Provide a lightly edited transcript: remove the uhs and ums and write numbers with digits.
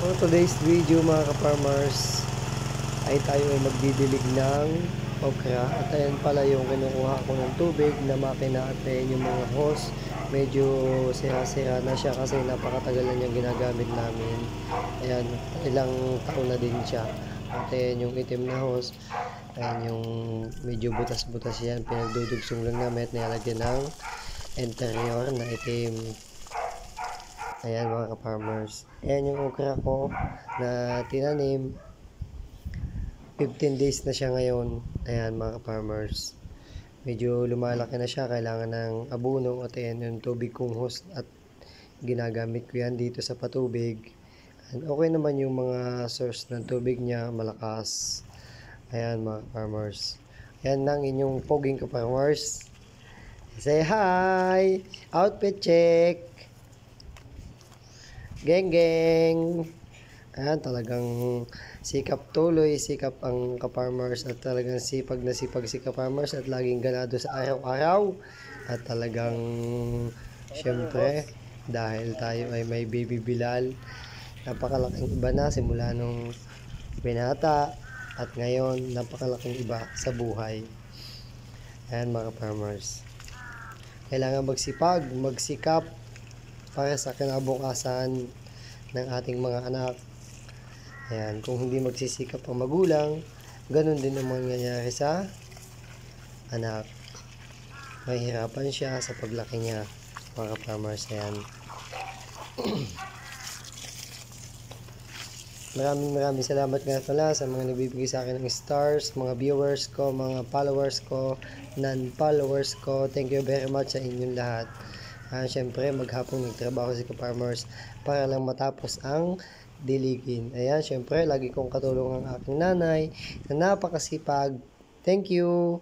For today's video mga ka-farmers ay tayo ay magdidilig ng okra at ayan pala yung kinukuha ko ng tubig na makina at ayan yung mga hose medyo sira-sira na siya kasi napakatagal na niyang ginagamit namin. Ayan, ilang taon na din siya at ayan yung itim na hose, ayan yung medyo butas-butas yan, pinagdudugsong lang namin at nilalagyan ng interior na itim. Ayan mga ka-farmers. Ayan yung okra ko na tinanim. 15 days na siya ngayon. Ayan mga ka-farmers. Medyo lumalaki na siya. Kailangan ng abono. At ayan yung tubig kong hose. At ginagamit ko yan dito sa patubig. And okay naman yung mga source ng tubig niya. Malakas. Ayan mga ka-farmers. Ayan lang inyong poging ka-farmers. Say hi! Outfit check! Geng geng. Ayan, talagang sikap tuloy, sikap ang ka-farmers at talagang sipag na sipag si ka-farmers at laging ganado sa araw-araw. At talagang syempre, dahil tayo ay may baby Bilal, napakalaking iba na simula nung binata at ngayon napakalaking iba sa buhay. Ayan mga ka-farmers. Kailangan magsipag, magsikap para sa kinabukasan ng ating mga anak. Ayan, kung hindi magsisikap ang magulang, ganun din ang mangyayari sa anak. Mahihirapan siya sa paglaki niya, mga farmers. Ayan. Maraming salamat nga pala sa mga nagbibigay sa akin ng stars, mga viewers ko, mga followers ko, non-followers ko. Thank you very much sa inyong lahat. Siyempre, maghapong nagtrabaho si ka-farmers para lang matapos ang diligin. Ayan, siyempre, lagi kong katulong ang aking nanay na napakasipag. Thank you!